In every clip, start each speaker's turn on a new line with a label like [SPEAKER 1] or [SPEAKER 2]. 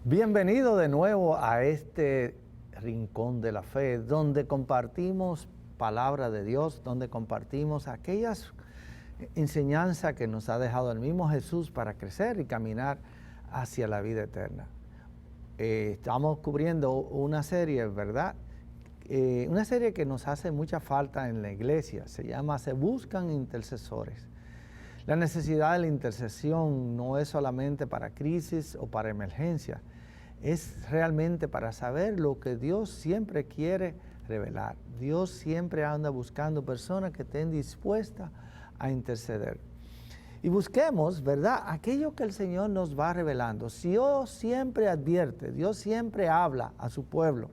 [SPEAKER 1] Bienvenido de nuevo a este rincón de la fe, donde compartimos palabra de Dios, donde compartimos aquellas enseñanzas que nos ha dejado el mismo Jesús para crecer y caminar hacia la vida eterna. Estamos cubriendo una serie, ¿verdad? Una serie que nos hace mucha falta en la iglesia, se llama Se Buscan Intercesores. La necesidad de la intercesión no es solamente para crisis o para emergencia, es realmente para saber lo que Dios siempre quiere revelar. Dios siempre anda buscando personas que estén dispuestas a interceder. Y busquemos, ¿verdad?, aquello que el Señor nos va revelando. Dios siempre advierte, Dios siempre habla a su pueblo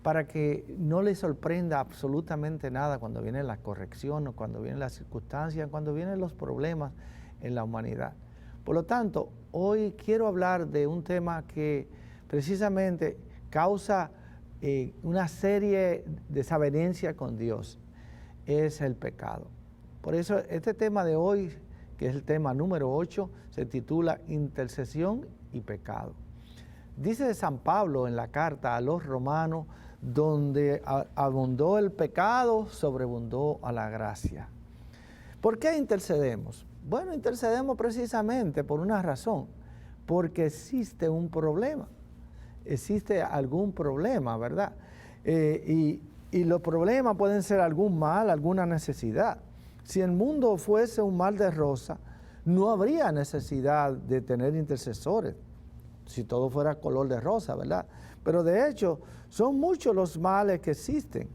[SPEAKER 1] para que no le sorprenda absolutamente nada cuando viene la corrección o cuando vienen las circunstancias, cuando vienen los problemas en la humanidad. Por lo tanto, hoy quiero hablar de un tema que precisamente causa una serie de desavenencia con Dios, es el pecado. Por eso este tema de hoy, que es el tema número 8, se titula Intercesión y pecado. Dice San Pablo en la carta a los romanos, donde abundó el pecado, sobreabundó a la gracia. ¿Por qué intercedemos? Bueno, intercedemos precisamente por una razón, porque existe un problema. Existe algún problema, ¿verdad? Y los problemas pueden ser algún mal, alguna necesidad. Si el mundo fuese un mar de rosa, no habría necesidad de tener intercesores, si todo fuera color de rosa, ¿verdad? Pero de hecho, son muchos los males que existen.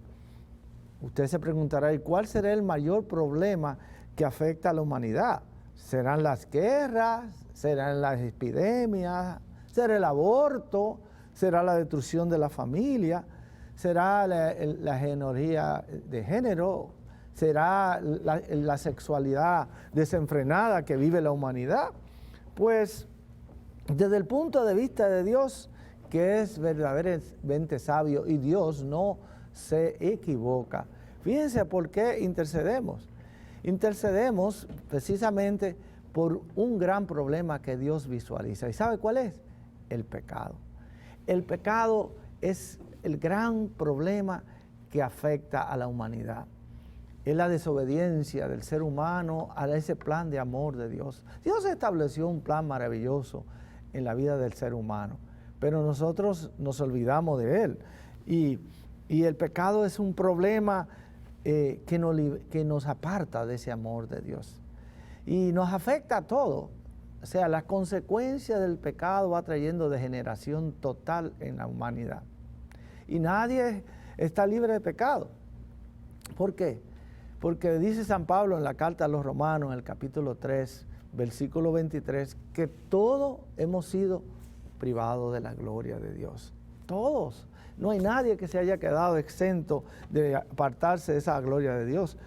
[SPEAKER 1] Usted se preguntará, ¿y cuál será el mayor problema que afecta a la humanidad? ¿Serán las guerras? ¿Serán las epidemias? ¿Será el aborto? ¿Será la destrucción de la familia? ¿Será la genealogía de género? ¿Será la sexualidad desenfrenada que vive la humanidad? Pues, desde el punto de vista de Dios, que es verdaderamente sabio y Dios no se equivoca. Fíjense por qué intercedemos. Intercedemos precisamente por un gran problema que Dios visualiza. ¿Y sabe cuál es? El pecado. El pecado es el gran problema que afecta a la humanidad. Es la desobediencia del ser humano a ese plan de amor de Dios. Dios estableció un plan maravilloso en la vida del ser humano, pero nosotros nos olvidamos de él. Y el pecado es un problema que nos aparta de ese amor de Dios. Y nos afecta a todo. O sea, la consecuencia del pecado va trayendo degeneración total en la humanidad. Y nadie está libre de pecado. ¿Por qué? Porque dice San Pablo en la carta a los Romanos, en el capítulo 3, versículo 23, que todos hemos sido privados de la gloria de Dios. Todos. No hay nadie que se haya quedado exento de apartarse de esa gloria de Dios.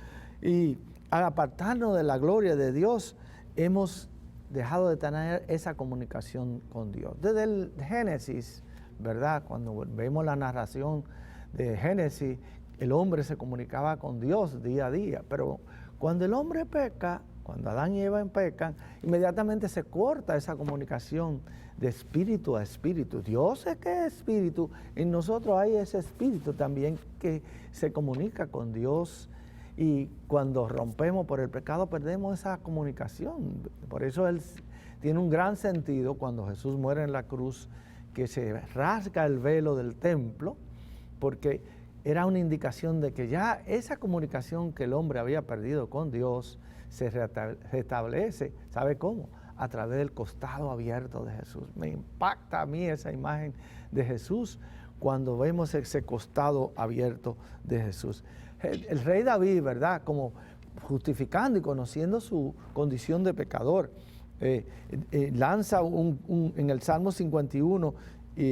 [SPEAKER 1] Y al apartarnos de la gloria de Dios, hemos dejado de tener esa comunicación con Dios. Desde el Génesis, ¿verdad? Cuando vemos la narración de Génesis, el hombre se comunicaba con Dios día a día, pero cuando el hombre peca, cuando Adán y Eva pecan, inmediatamente se corta esa comunicación de espíritu a espíritu. Dios es que es espíritu, en nosotros hay ese espíritu también que se comunica con Dios. Y cuando rompemos por el pecado, perdemos esa comunicación. Por eso él tiene un gran sentido cuando Jesús muere en la cruz, que se rasga el velo del templo, porque era una indicación de que ya esa comunicación que el hombre había perdido con Dios se restablece. ¿Sabe cómo? A través del costado abierto de Jesús. Me impacta a mí esa imagen de Jesús cuando vemos ese costado abierto de Jesús. El rey David, ¿verdad?, como justificando y conociendo su condición de pecador, lanza en el Salmo 51,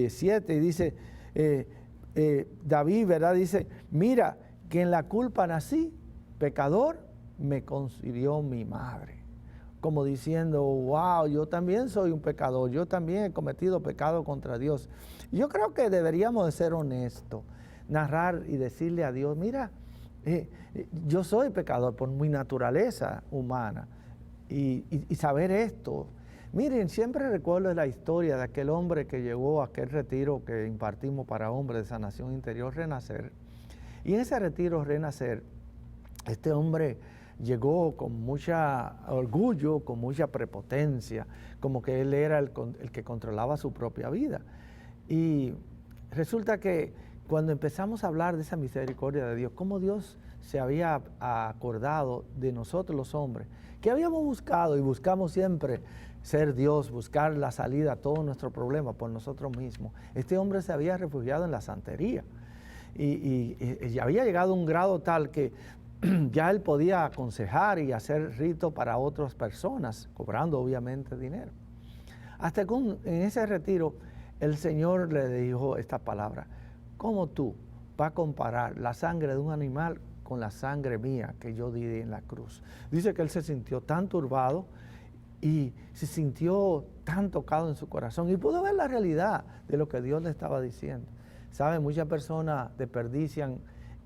[SPEAKER 1] 7, y dice, David, ¿verdad?, dice, mira, que en la culpa nací, pecador me concibió mi madre. como diciendo, wow, yo también soy un pecador, yo también he cometido pecado contra Dios. Yo creo que deberíamos de ser honestos, narrar y decirle a Dios, mira, yo soy pecador por mi naturaleza humana, y saber esto. Miren, siempre recuerdo la historia de aquel hombre que llegó a aquel retiro que impartimos para hombres de sanación interior, Renacer. Y en ese retiro, Renacer, este hombre llegó con mucho orgullo, con mucha prepotencia, como que él era el que controlaba su propia vida. Y resulta que cuando empezamos a hablar de esa misericordia de Dios, cómo Dios se había acordado de nosotros los hombres, que habíamos buscado y buscamos siempre ser Dios, buscar la salida a todos nuestros problemas por nosotros mismos. Este hombre se había refugiado en la santería y había llegado a un grado tal que ya él podía aconsejar y hacer ritos para otras personas, cobrando obviamente dinero. Hasta que en ese retiro el Señor le dijo esta palabra: ¿cómo tú vas a comparar la sangre de un animal con la sangre mía que yo di en la cruz? Dice que él se sintió tan turbado y se sintió tan tocado en su corazón y pudo ver la realidad de lo que Dios le estaba diciendo. ¿Sabe? Muchas personas desperdician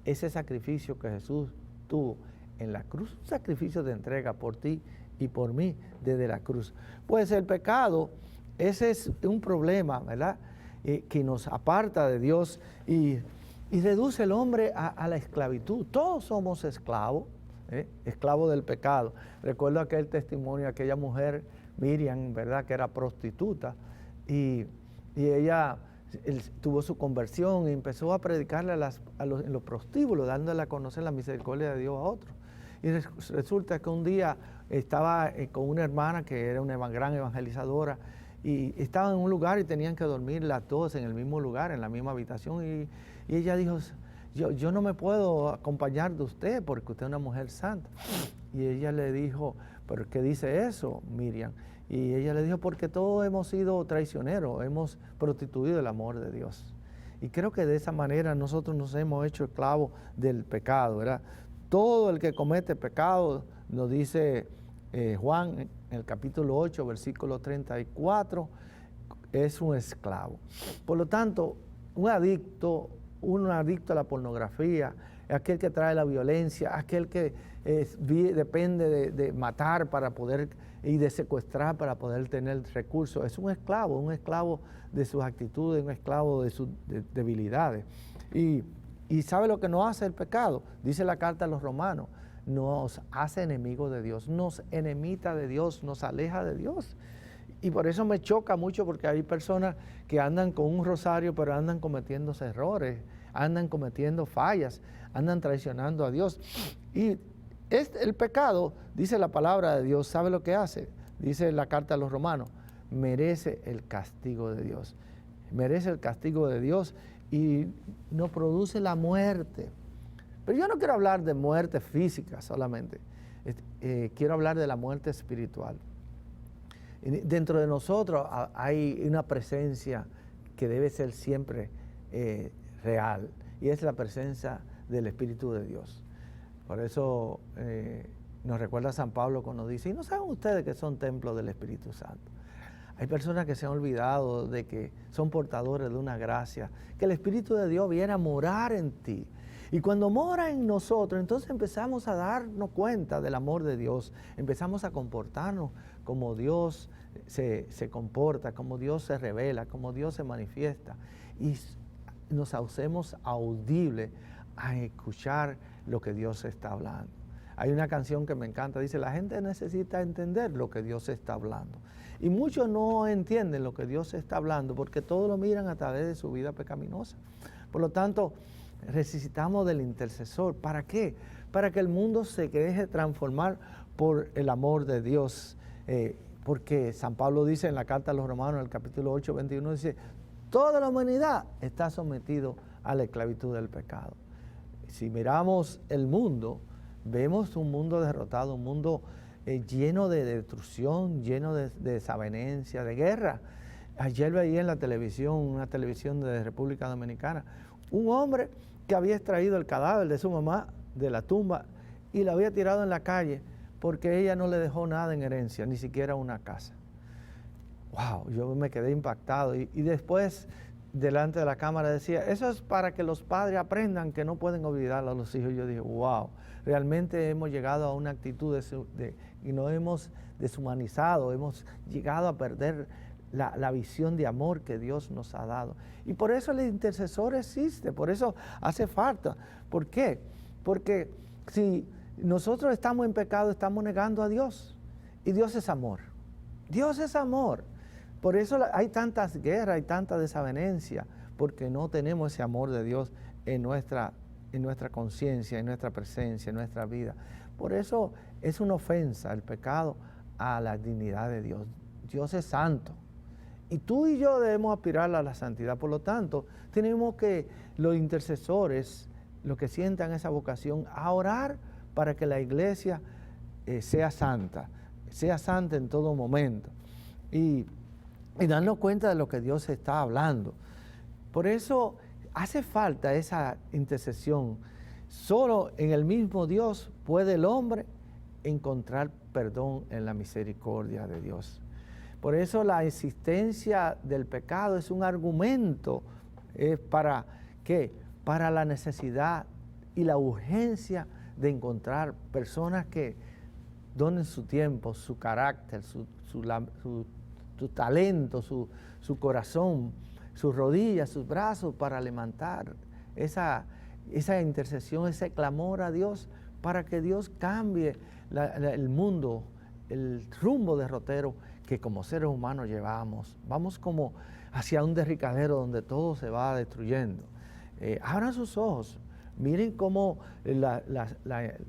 [SPEAKER 1] ese sacrificio que Jesús tuvo en la cruz, un sacrificio de entrega por ti y por mí desde la cruz. Pues el pecado, ese es un problema, ¿verdad? Que nos aparta de Dios y reduce al hombre a la esclavitud. Todos somos esclavos, esclavos del pecado. Recuerdo aquel testimonio de aquella mujer, Miriam, ¿verdad?, que era prostituta, y ella tuvo su conversión y empezó a predicarle en los prostíbulos, dándole a conocer la misericordia de Dios a otros. Y resulta que un día estaba con una hermana que era una gran evangelizadora, y estaban en un lugar y tenían que dormir las dos en el mismo lugar, en la misma habitación, y ella dijo: yo no me puedo acompañar de usted porque usted es una mujer santa. Y ella le dijo: ¿pero qué dice eso, Miriam? Y ella le dijo: porque todos hemos sido traicioneros, hemos prostituido el amor de Dios. Y creo que de esa manera nosotros nos hemos hecho esclavos del pecado, ¿verdad? Todo el que comete pecado, nos dice Juan en el capítulo 8, versículo 34, es un esclavo. Por lo tanto, un adicto a la pornografía, aquel que trae la violencia, aquel que depende de matar para poder y de secuestrar para poder tener recursos, es un esclavo de sus actitudes, un esclavo de sus debilidades. Y ¿sabe lo que nos hace el pecado? Dice la carta a los Romanos: nos hace enemigos de Dios, nos enemita de Dios, nos aleja de Dios. Y por eso me choca mucho, porque hay personas que andan con un rosario, pero andan cometiendo errores, andan cometiendo fallas, andan traicionando a Dios. Y el pecado, dice la palabra de Dios, ¿sabe lo que hace? Dice la carta a los Romanos: merece el castigo de Dios. Merece el castigo de Dios y no produce la muerte. Pero yo no quiero hablar de muerte física solamente, quiero hablar de la muerte espiritual. Dentro de nosotros hay una presencia que debe ser siempre real, y es la presencia del Espíritu de Dios. Por eso nos recuerda San Pablo cuando dice: ¿y no saben ustedes que son templos del Espíritu Santo? Hay personas que se han olvidado de que son portadores de una gracia, que el Espíritu de Dios viene a morar en ti. Y cuando mora en nosotros, entonces empezamos a darnos cuenta del amor de Dios, empezamos a comportarnos como Dios se comporta, como Dios se revela, como Dios se manifiesta, y nos hacemos audibles a escuchar lo que Dios está hablando. Hay una canción que me encanta, dice: la gente necesita entender lo que Dios está hablando. Y muchos no entienden lo que Dios está hablando porque todos lo miran a través de su vida pecaminosa. Por lo tanto, necesitamos del intercesor. ¿Para qué? Para que el mundo se deje transformar por el amor de Dios. Porque San Pablo dice en la carta a los Romanos, en el capítulo 8, 21, dice: toda la humanidad está sometido a la esclavitud del pecado. Si miramos el mundo, vemos un mundo derrotado, un mundo lleno de destrucción, lleno de desavenencia, de guerra. Ayer veía en la televisión, una televisión de República Dominicana, un hombre que había extraído el cadáver de su mamá de la tumba y lo había tirado en la calle porque ella no le dejó nada en herencia, ni siquiera una casa. Wow, yo me quedé impactado y después delante de la cámara decía, eso es para que los padres aprendan que no pueden olvidar a los hijos. Yo dije, wow, realmente hemos llegado a una actitud y nos hemos deshumanizado, hemos llegado a perder la visión de amor que Dios nos ha dado. Y por eso el intercesor existe, por eso hace falta. ¿Por qué? Porque si nosotros estamos en pecado, estamos negando a Dios. Y Dios es amor. Dios es amor. Por eso hay tantas guerras, hay tanta desavenencia, porque no tenemos ese amor de Dios en nuestra conciencia, en nuestra presencia, en nuestra vida. Por eso es una ofensa el pecado a la dignidad de Dios. Dios es santo. Y tú y yo debemos aspirar a la santidad. Por lo tanto, tenemos que los intercesores, los que sientan esa vocación, a orar para que la iglesia sea santa en todo momento. Y darnos cuenta de lo que Dios está hablando. Por eso hace falta esa intercesión. Solo en el mismo Dios puede el hombre encontrar perdón en la misericordia de Dios. Por eso la existencia del pecado es un argumento ¿para qué? Para la necesidad y la urgencia de encontrar personas que donen su tiempo, su carácter, su talento, su corazón, sus rodillas, sus brazos para levantar esa intercesión, ese clamor a Dios para que Dios cambie el mundo, el rumbo derrotero que como seres humanos llevamos. Vamos como hacia un derricadero donde todo se va destruyendo. Abran sus ojos, miren cómo la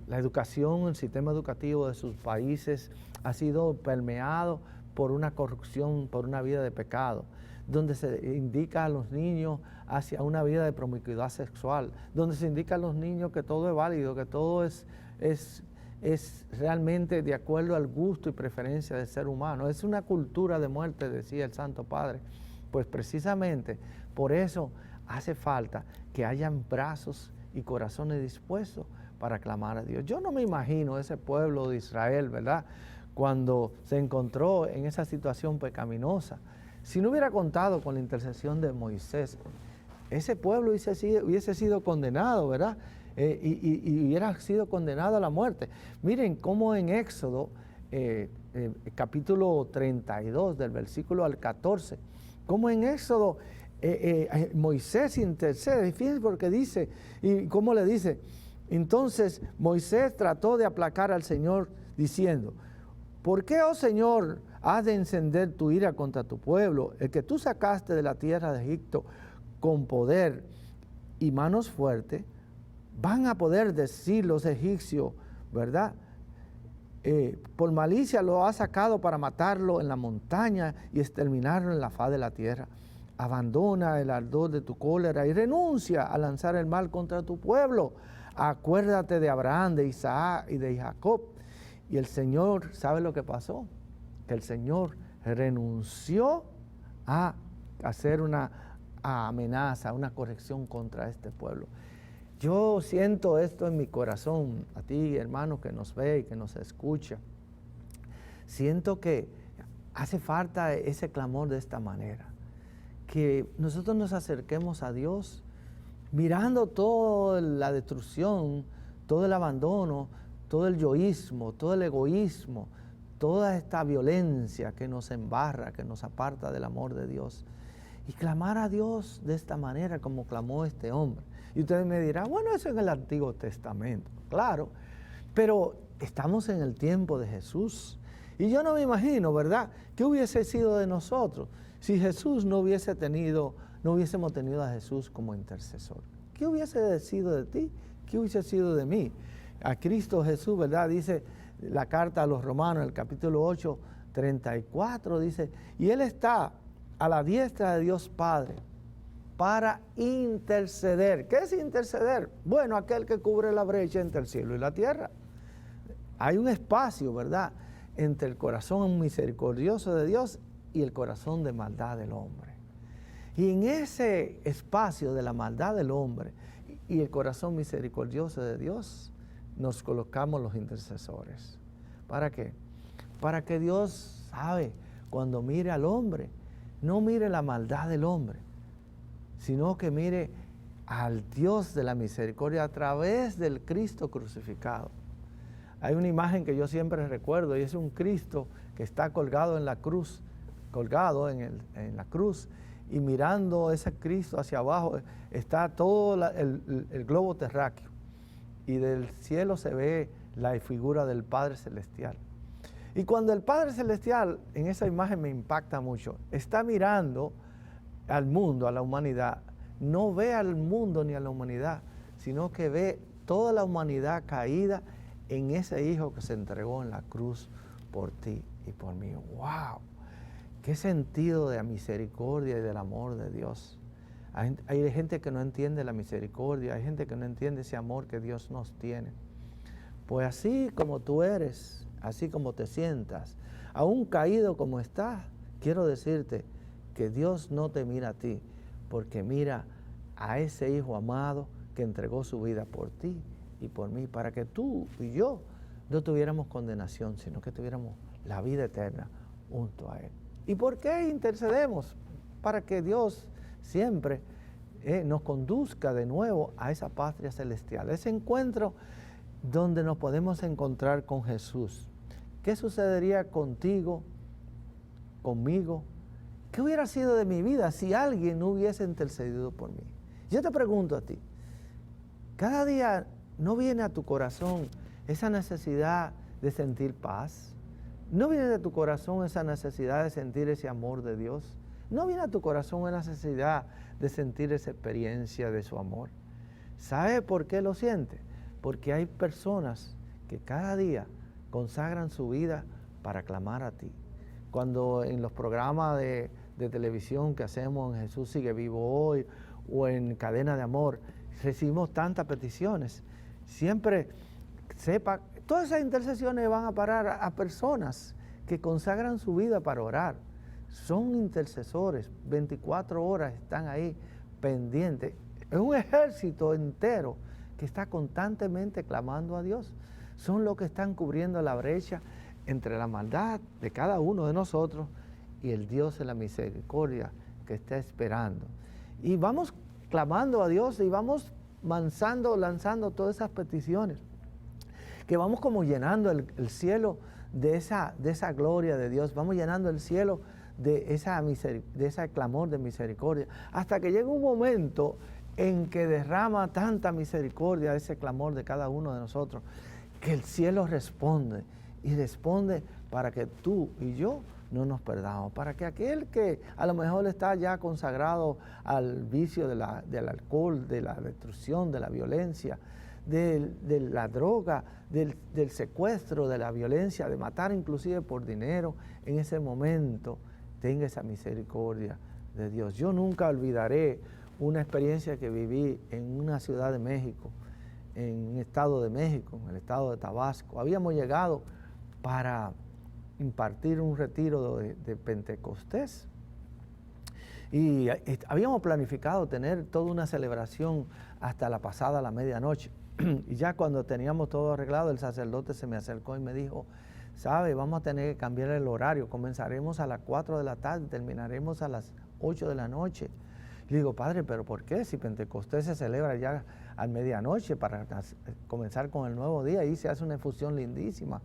[SPEAKER 1] educación, el sistema educativo de sus países ha sido permeado por una corrupción, por una vida de pecado, donde se indica a los niños hacia una vida de promiscuidad sexual, donde se indica a los niños que todo es válido, que todo es realmente de acuerdo al gusto y preferencia del ser humano. Es una cultura de muerte, decía el Santo Padre. Pues precisamente por eso hace falta que hayan brazos y corazones dispuestos para clamar a Dios. Yo no me imagino ese pueblo de Israel, ¿verdad?, cuando se encontró en esa situación pecaminosa. Si no hubiera contado con la intercesión de Moisés, ese pueblo hubiese sido condenado, ¿verdad? Y hubiera sido condenado a la muerte. Miren cómo en Éxodo, capítulo 32, del versículo al 14, cómo en Éxodo Moisés intercede. Fíjense porque dice, y cómo le dice, entonces Moisés trató de aplacar al Señor diciendo, ¿por qué, oh Señor, has de encender tu ira contra tu pueblo, el que tú sacaste de la tierra de Egipto con poder y manos fuertes? Van a poder decir los egipcios, ¿verdad? Por malicia lo has sacado para matarlo en la montaña y exterminarlo en la faz de la tierra. Abandona el ardor de tu cólera y renuncia a lanzar el mal contra tu pueblo. Acuérdate de Abraham, de Isaac y de Jacob. Y el Señor, ¿sabe lo que pasó? Que el Señor renunció a hacer una amenaza, una corrección contra este pueblo. Yo siento esto en mi corazón, a ti, hermano, que nos ve y que nos escucha. Siento que hace falta ese clamor de esta manera, que nosotros nos acerquemos a Dios mirando toda la destrucción, todo el abandono, todo el yoísmo, todo el egoísmo, toda esta violencia que nos embarra, que nos aparta del amor de Dios. Y clamar a Dios de esta manera como clamó este hombre. Y ustedes me dirán, bueno, eso es en el Antiguo Testamento. Claro, pero estamos en el tiempo de Jesús. Y yo no me imagino, ¿verdad?, qué hubiese sido de nosotros si Jesús no hubiésemos tenido a Jesús como intercesor. ¿Qué hubiese sido de ti? ¿Qué hubiese sido de mí? A Cristo Jesús, ¿verdad? Dice la carta a los Romanos, el capítulo 8, 34, dice, y Él está a la diestra de Dios Padre para interceder. ¿Qué es interceder? Bueno, aquel que cubre la brecha entre el cielo y la tierra. Hay un espacio, ¿verdad?, entre el corazón misericordioso de Dios y el corazón de maldad del hombre. Y en ese espacio de la maldad del hombre y el corazón misericordioso de Dios, nos colocamos los intercesores. ¿Para qué? Para que Dios sabe, cuando mire al hombre, no mire la maldad del hombre, sino que mire al Dios de la misericordia a través del Cristo crucificado. Hay una imagen que yo siempre recuerdo y es un Cristo que está colgado en la cruz, colgado en la cruz, y mirando ese Cristo hacia abajo está todo el globo terráqueo, y del cielo se ve la figura del Padre Celestial. Y cuando el Padre Celestial, en esa imagen me impacta mucho, está mirando al mundo, a la humanidad, no ve al mundo ni a la humanidad, sino que ve toda la humanidad caída en ese Hijo que se entregó en la cruz por ti y por mí. ¡Wow! ¡Qué sentido de la misericordia y del amor de Dios! Hay gente que no entiende la misericordia, hay gente que no entiende ese amor que Dios nos tiene. Pues así como tú eres, así como te sientas, aún caído como estás, quiero decirte que Dios no te mira a ti, porque mira a ese Hijo amado que entregó su vida por ti y por mí, para que tú y yo no tuviéramos condenación, sino que tuviéramos la vida eterna junto a Él. ¿Y por qué intercedemos? Para que Dios siempre nos conduzca de nuevo a esa patria celestial, ese encuentro donde nos podemos encontrar con Jesús. ¿Qué sucedería contigo, conmigo? ¿Qué hubiera sido de mi vida si alguien no hubiese intercedido por mí? Yo te pregunto a ti, cada día ¿no viene a tu corazón esa necesidad de sentir paz? ¿No viene a tu corazón esa necesidad de sentir ese amor de Dios? ¿No viene a tu corazón una necesidad de sentir esa experiencia de su amor? ¿Sabe por qué lo siente? Porque hay personas que cada día consagran su vida para clamar a ti. Cuando en los programas de televisión que hacemos en Jesús Sigue Vivo Hoy o en Cadena de Amor, recibimos tantas peticiones. Siempre sepa, todas esas intercesiones van a parar a personas que consagran su vida para orar. Son intercesores, 24 horas están ahí pendientes. Es un ejército entero que está constantemente clamando a Dios. Son los que están cubriendo la brecha entre la maldad de cada uno de nosotros y el Dios de la misericordia que está esperando. Y vamos clamando a Dios y vamos lanzando todas esas peticiones, que vamos como llenando el cielo de esa gloria de Dios, vamos llenando el cielo de ese clamor de misericordia, hasta que llega un momento en que derrama tanta misericordia ese clamor de cada uno de nosotros, que el cielo responde, y responde para que tú y yo no nos perdamos, para que aquel que a lo mejor está ya consagrado al vicio del alcohol, de la destrucción, de la violencia, de la droga, del secuestro, de la violencia, de matar inclusive por dinero, en ese momento tenga esa misericordia de Dios. Yo nunca olvidaré una experiencia que viví en una ciudad de México, en un estado de México, en el estado de Tabasco. Habíamos llegado para impartir un retiro de Pentecostés y habíamos planificado tener toda una celebración hasta la pasada la medianoche. Y ya cuando teníamos todo arreglado, el sacerdote se me acercó y me dijo: ¿sabe? Vamos a tener que cambiar el horario, comenzaremos a las 4 de la tarde, terminaremos a las 8 de la noche. Le digo: padre, ¿pero por qué? Si Pentecostés se celebra ya a medianoche para comenzar con el nuevo día, y se hace una efusión lindísima.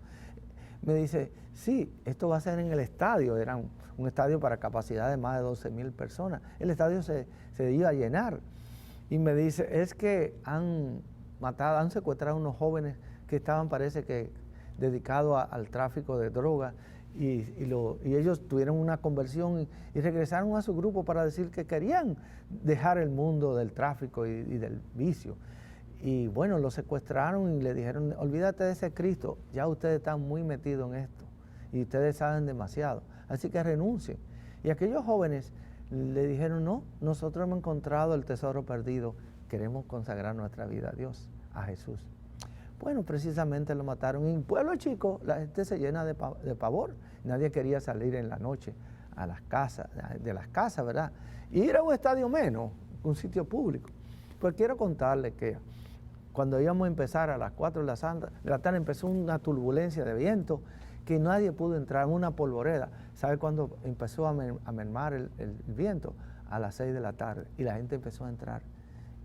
[SPEAKER 1] Me dice: sí, esto va a ser en el estadio. Era un estadio para capacidad de más de 12,000 personas. El estadio se iba a llenar. Y me dice: es que han secuestrado a unos jóvenes que estaban, parece que, dedicados al tráfico de drogas, y ellos tuvieron una conversión y regresaron a su grupo para decir que querían dejar el mundo del tráfico y del vicio. Y bueno, lo secuestraron y le dijeron: olvídate de ese Cristo, ya ustedes están muy metidos en esto y ustedes saben demasiado, así que renuncien. Y aquellos jóvenes le dijeron: no, nosotros hemos encontrado el tesoro perdido, queremos consagrar nuestra vida a Dios, a Jesús. Bueno, precisamente lo mataron. En pueblo chico la gente se llena de pavor, nadie quería salir en la noche a las casas, ¿verdad? Y ir a un estadio menos, un sitio público. Pues quiero contarle que cuando íbamos a empezar a las 4 de la tarde, empezó una turbulencia de viento que nadie pudo entrar en una polvoreda. ¿Sabe cuándo empezó a mermar el viento? A las 6 de la tarde, y la gente empezó a entrar.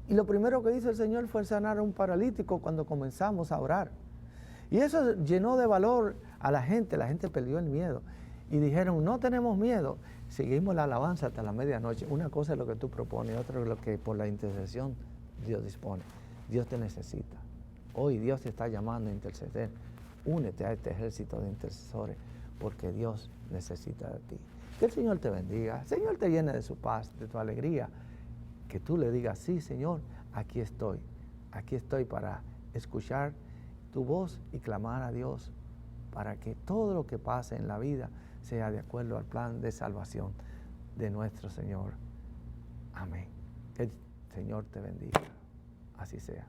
[SPEAKER 1] Y lo primero que hizo el Señor fue sanar a un paralítico cuando comenzamos a orar. Y eso llenó de valor a la gente perdió el miedo. Y dijeron, no tenemos miedo, seguimos la alabanza hasta la medianoche. Una cosa es lo que tú propones, otra es lo que por la intercesión Dios dispone. Dios te necesita. Hoy Dios te está llamando a interceder. Únete a este ejército de intercesores, porque Dios necesita de ti. Que el Señor te bendiga, el Señor te llene de su paz, de tu alegría. Que tú le digas, sí, Señor, aquí estoy para escuchar tu voz y clamar a Dios para que todo lo que pase en la vida sea de acuerdo al plan de salvación de nuestro Señor. Amén. Que el Señor te bendiga. Así sea.